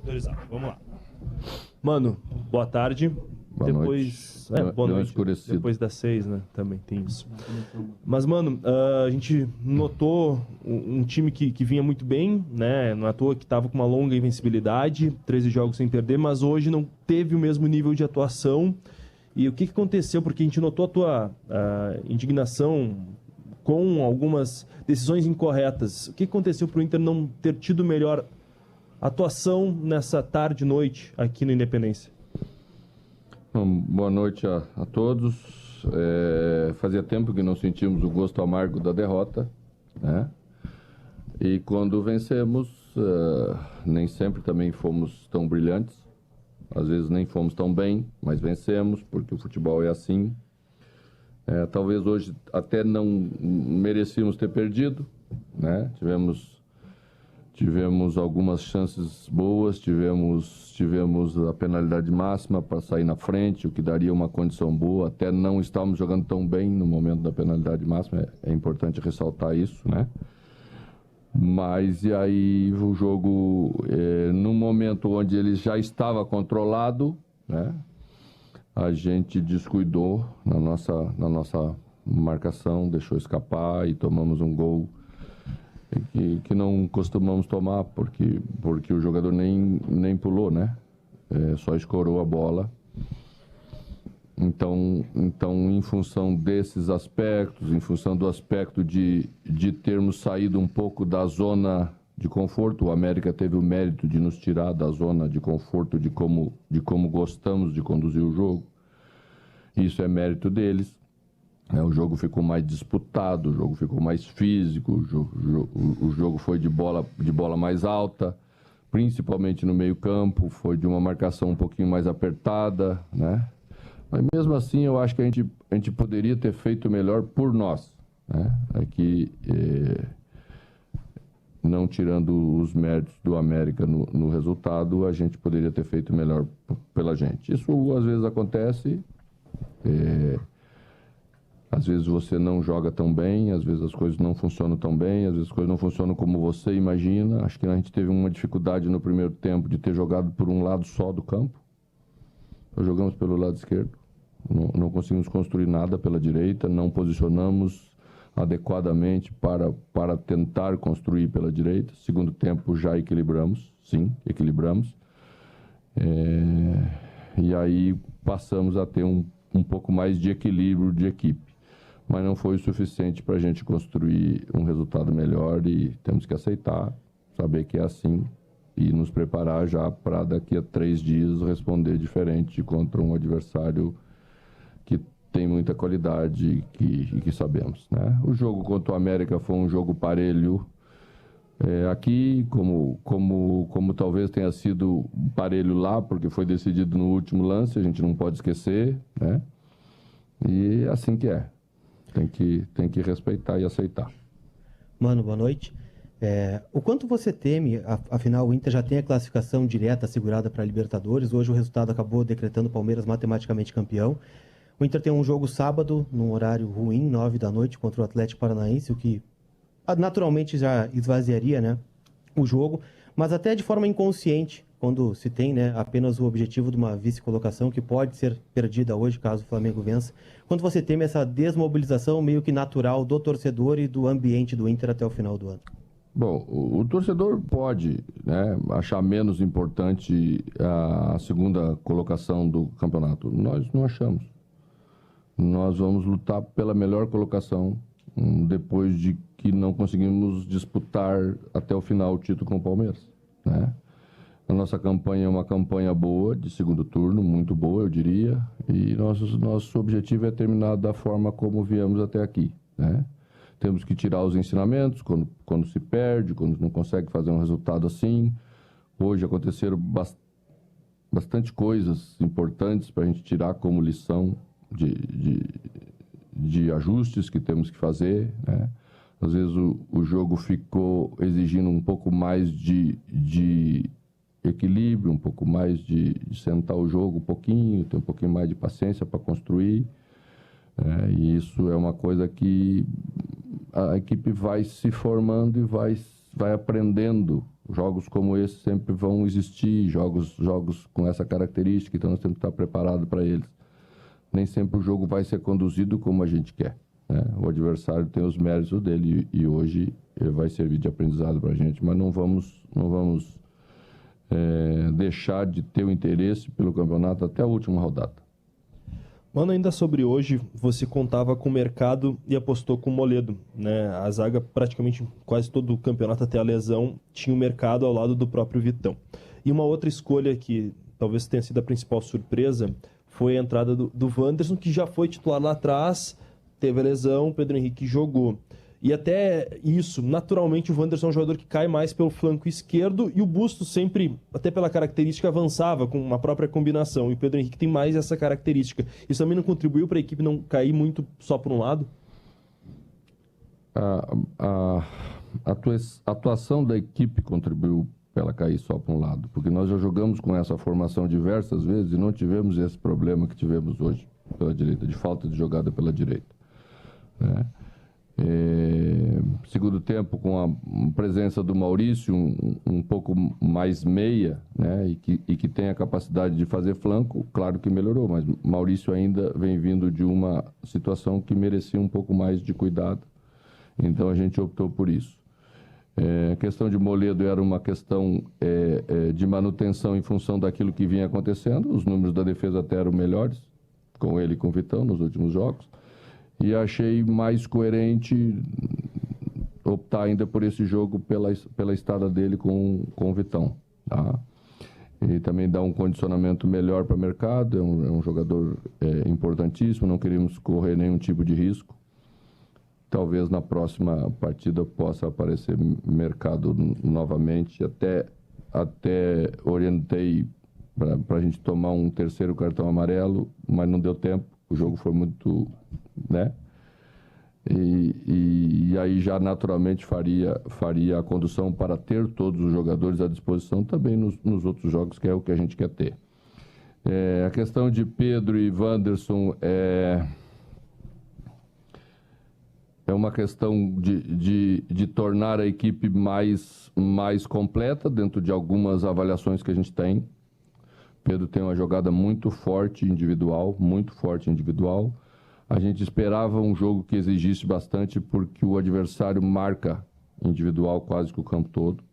Autorizado, vamos lá. Mano, boa tarde. Boa Depois, noite. Boa noite. Escurecido. Depois das 6, né? Também tem isso. Mas, mano, a gente notou um time que vinha muito bem, né? Não é à toa que tava com uma longa invencibilidade, 13 jogos sem perder, mas hoje não teve o mesmo nível de atuação. E o que aconteceu? Porque a gente notou a tua indignação com algumas decisões incorretas. O que aconteceu para o Inter não ter tido melhor atuação nessa tarde e noite aqui no Independência? Boa noite a todos. Fazia tempo que não sentimos o gosto amargo da derrota, né? E quando vencemos, nem sempre também fomos tão brilhantes. Às vezes nem fomos tão bem, mas vencemos, porque o futebol é assim. Talvez hoje até não merecíamos ter perdido, né? Tivemos algumas chances boas, tivemos a penalidade máxima para sair na frente, o que daria uma condição boa. Até não estávamos jogando tão bem no momento da penalidade máxima, é importante ressaltar isso, né? Mas e aí o jogo, num momento onde ele já estava controlado, né? A gente descuidou na nossa marcação, deixou escapar e tomamos um gol que não costumamos tomar, porque o jogador nem pulou, né? Só escorou a bola. Então, em função desses aspectos, em função do aspecto de termos saído um pouco da zona de conforto, o América teve o mérito de nos tirar da zona de conforto, de como gostamos de conduzir o jogo. Isso é mérito deles. O jogo ficou mais disputado, o jogo ficou mais físico, o jogo foi de bola mais alta, principalmente no meio-campo, foi de uma marcação um pouquinho mais apertada, né? Mas mesmo assim, eu acho que a gente poderia ter feito melhor por nós, né? Aqui, não tirando os méritos do América no resultado, a gente poderia ter feito melhor pela gente. Isso às vezes acontece. Às vezes você não joga tão bem, às vezes as coisas não funcionam tão bem, às vezes as coisas não funcionam como você imagina. Acho que a gente teve uma dificuldade no primeiro tempo de ter jogado por um lado só do campo. Nós jogamos pelo lado esquerdo, não conseguimos construir nada pela direita, não posicionamos adequadamente para tentar construir pela direita. Segundo tempo já equilibramos, sim, equilibramos. E aí passamos a ter um pouco mais de equilíbrio de equipe. Mas não foi o suficiente para a gente construir um resultado melhor e temos que aceitar, saber que é assim e nos preparar já para daqui a 3 dias responder diferente contra um adversário que tem muita qualidade e que sabemos, né? O jogo contra o América foi um jogo parelho. Aqui, como talvez tenha sido parelho lá, porque foi decidido no último lance, a gente não pode esquecer, né? E assim que é. Tem que respeitar e aceitar. Mano, boa noite. O quanto você teme, afinal o Inter já tem a classificação direta assegurada para a Libertadores, hoje o resultado acabou decretando o Palmeiras matematicamente campeão. O Inter tem um jogo sábado, num horário ruim, 9 da noite, contra o Atlético Paranaense, o que naturalmente já esvaziaria, né, o jogo, mas até de forma inconsciente, quando se tem, né, apenas o objetivo de uma vice-colocação que pode ser perdida hoje, caso o Flamengo vença. Quando você teme essa desmobilização meio que natural do torcedor e do ambiente do Inter até o final do ano? Bom, o torcedor pode, né, achar menos importante a segunda colocação do campeonato. Nós não achamos. Nós vamos lutar pela melhor colocação depois de que não conseguimos disputar até o final o título com o Palmeiras, né? A nossa campanha é uma campanha boa, de segundo turno, muito boa, eu diria, e nosso objetivo é terminar da forma como viemos até aqui, né? Temos que tirar os ensinamentos quando se perde, quando não consegue fazer um resultado assim. Hoje aconteceram bastante coisas importantes para a gente tirar como lição de ajustes que temos que fazer, né? Às vezes o jogo ficou exigindo um pouco mais de equilíbrio, um pouco mais de sentar o jogo um pouquinho, ter um pouquinho mais de paciência para construir. E isso é uma coisa que a equipe vai se formando e vai aprendendo Jogos como esse sempre vão existir, jogos com essa característica, então nós temos que estar preparados para eles. Nem sempre o jogo vai ser conduzido como a gente quer, né? O adversário tem os méritos dele e hoje ele vai servir de aprendizado para a gente, mas não vamos deixar de ter o interesse pelo campeonato até a última rodada. Mano, ainda sobre hoje, você contava com o mercado e apostou com o Moledo, né? A zaga, praticamente quase todo o campeonato até a lesão, tinha o mercado ao lado do próprio Vitão. E uma outra escolha que talvez tenha sido a principal surpresa foi a entrada do Wanderson, que já foi titular lá atrás, teve a lesão, o Pedro Henrique jogou. E até isso, naturalmente, o Wanderson é um jogador que cai mais pelo flanco esquerdo e o Bustos sempre, até pela característica, avançava com uma própria combinação. E o Pedro Henrique tem mais essa característica. Isso também não contribuiu para a equipe não cair muito só por um lado? A atuação da equipe contribuiu para ela cair só para um lado, porque nós já jogamos com essa formação diversas vezes e não tivemos esse problema que tivemos hoje pela direita, de falta de jogada pela direita, né? Segundo tempo, com a presença do Maurício, um pouco mais meia, né, e que tem a capacidade de fazer flanco, claro que melhorou, mas Maurício ainda vem vindo de uma situação que merecia um pouco mais de cuidado, então a gente optou por isso. A questão de Moledo era uma questão de manutenção em função daquilo que vinha acontecendo, os números da defesa até eram melhores, com ele e com o Vitão nos últimos jogos, e achei mais coerente optar ainda por esse jogo pela estada dele com o Vitão, tá? E também dá um condicionamento melhor para o mercado, é um jogador importantíssimo, não queríamos correr nenhum tipo de risco. Talvez na próxima partida possa aparecer mercado novamente, até orientei para a gente tomar um terceiro cartão amarelo, mas não deu tempo, o jogo foi muito, né? E aí já naturalmente faria a condução para ter todos os jogadores à disposição também nos outros jogos, que é o que a gente quer ter. A questão de Pedro e Wanderson é uma questão de tornar a equipe mais completa dentro de algumas avaliações que a gente tem. Pedro tem uma jogada muito forte individual. A gente esperava um jogo que exigisse bastante porque o adversário marca individual quase que o campo todo.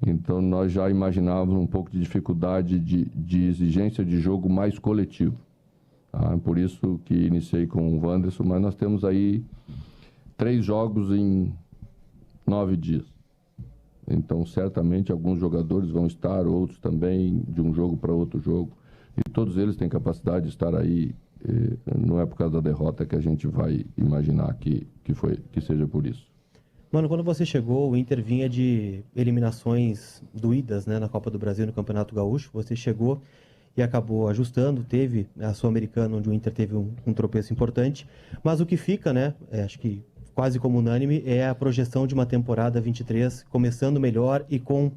Então nós já imaginávamos um pouco de dificuldade de exigência de jogo mais coletivo. Tá? Por isso que iniciei com o Wanderson, mas nós temos aí 3 jogos em 9 dias. Então, certamente, alguns jogadores vão estar, outros também, de um jogo para outro jogo. E todos eles têm capacidade de estar aí. Não é por causa da derrota que a gente vai imaginar que seja por isso. Mano, quando você chegou, o Inter vinha de eliminações doídas, né, na Copa do Brasil e no Campeonato Gaúcho. Você chegou e acabou ajustando, teve a Sul-Americana, onde o Inter teve um tropeço importante. Mas o que fica, né, acho que quase como unânime, é a projeção de uma temporada 23 começando melhor e com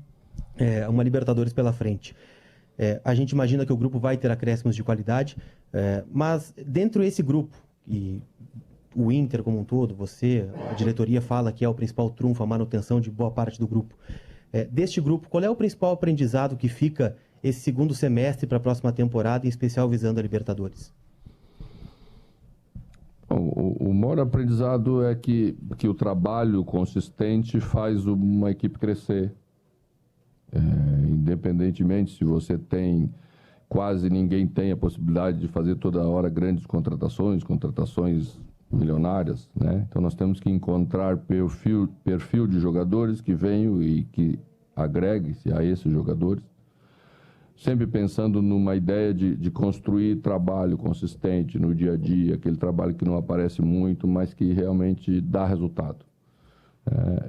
uma Libertadores pela frente. A gente imagina que o grupo vai ter acréscimos de qualidade, mas dentro desse grupo, e o Inter como um todo, você, a diretoria fala que é o principal trunfo, a manutenção de boa parte do grupo. Deste grupo, qual é o principal aprendizado que fica esse segundo semestre para a próxima temporada, em especial visando a Libertadores? O maior aprendizado é que o trabalho consistente faz uma equipe crescer. Independentemente se você tem, quase ninguém tem a possibilidade de fazer toda hora grandes contratações milionárias, né? Então nós temos que encontrar perfil de jogadores que venham e que agreguem-se a esses jogadores. Sempre pensando numa ideia de construir trabalho consistente no dia a dia, aquele trabalho que não aparece muito, mas que realmente dá resultado.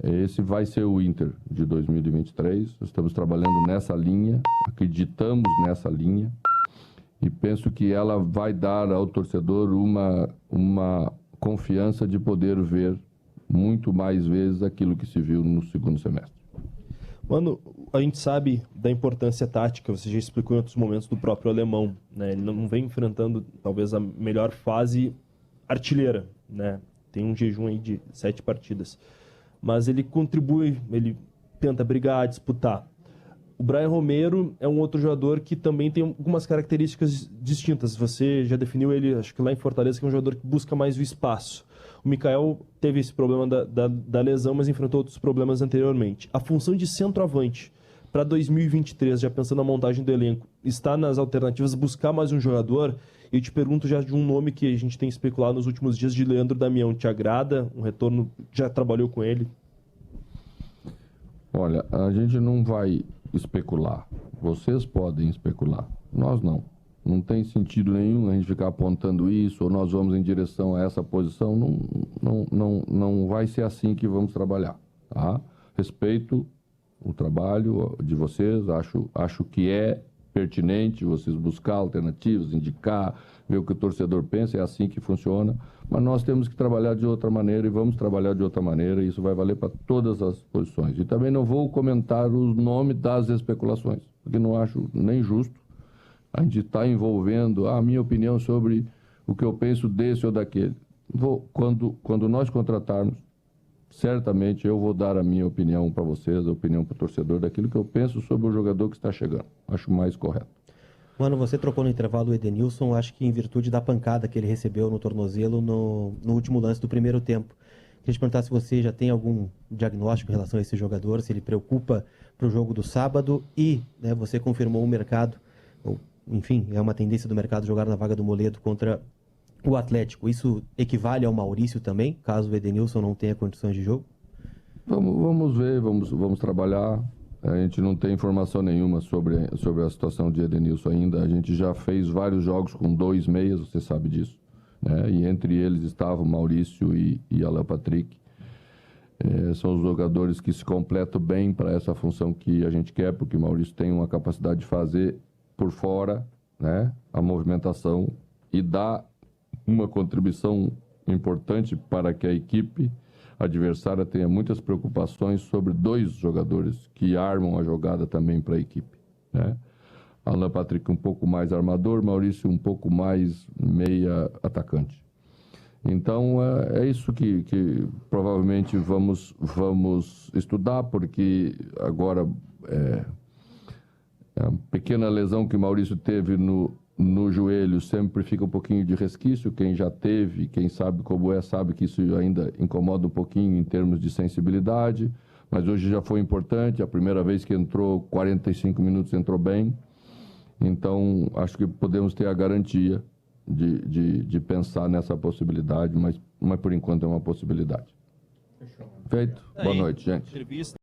Esse vai ser o Inter de 2023, nós estamos trabalhando nessa linha, acreditamos nessa linha, e penso que ela vai dar ao torcedor uma confiança de poder ver muito mais vezes aquilo que se viu no segundo semestre. Mano, a gente sabe da importância tática, você já explicou em outros momentos do próprio alemão, né? Ele não vem enfrentando talvez a melhor fase artilheira, né? Tem um jejum aí de 7 partidas. Mas ele contribui, ele tenta brigar, disputar. O Brian Romero é um outro jogador que também tem algumas características distintas. Você já definiu ele, acho que lá em Fortaleza, que é um jogador que busca mais o espaço. O Mikael teve esse problema da lesão, mas enfrentou outros problemas anteriormente. A função de centroavante para 2023, já pensando na montagem do elenco, está nas alternativas buscar mais um jogador? Eu te pergunto já de um nome que a gente tem especulado nos últimos dias, de Leandro Damião. Te agrada? Um retorno, já trabalhou com ele? Olha, a gente não vai especular. Vocês podem especular. Nós não. Não tem sentido nenhum a gente ficar apontando isso, ou nós vamos em direção a essa posição. Não vai ser assim que vamos trabalhar. Tá? Respeito o trabalho de vocês, acho que é pertinente vocês buscar alternativas, indicar, ver o que o torcedor pensa, é assim que funciona, mas nós temos que trabalhar de outra maneira e vamos trabalhar de outra maneira, e isso vai valer para todas as posições. E também não vou comentar o nome das especulações, porque não acho nem justo a gente estar envolvendo a minha opinião sobre o que eu penso desse ou daquele. Quando nós contratarmos, certamente eu vou dar a minha opinião para vocês, a opinião para o torcedor, daquilo que eu penso sobre o jogador que está chegando. Acho mais correto. Mano, você trocou no intervalo o Edenilson, acho que em virtude da pancada que ele recebeu no tornozelo no último lance do primeiro tempo. Queria te perguntar se você já tem algum diagnóstico em relação a esse jogador, se ele preocupa para o jogo do sábado e, né, você confirmou o mercado, ou, enfim, é uma tendência do mercado jogar na vaga do Moledo contra o Atlético. Isso equivale ao Maurício também, caso o Edenilson não tenha condições de jogo? Vamos ver, vamos trabalhar. A gente não tem informação nenhuma sobre a situação de Edenilson ainda. A gente já fez vários jogos com 2 meias, você sabe disso, né? E entre eles estavam Maurício e Alan Patrick. São os jogadores que se completam bem para essa função que a gente quer, porque o Maurício tem uma capacidade de fazer por fora, né, a movimentação e dar uma contribuição importante para que a equipe adversária tenha muitas preocupações sobre 2 jogadores que armam a jogada também para a equipe, né? Alan Patrick um pouco mais armador, Maurício um pouco mais meia atacante. Então é isso que provavelmente vamos estudar, porque agora a pequena lesão que o Maurício teve no joelho sempre fica um pouquinho de resquício. Quem já teve, quem sabe como sabe que isso ainda incomoda um pouquinho em termos de sensibilidade, mas hoje já foi importante. A primeira vez que entrou, 45 minutos, entrou bem. Então, acho que podemos ter a garantia de pensar nessa possibilidade, mas por enquanto é uma possibilidade. Fechou. Feito. Boa noite, gente.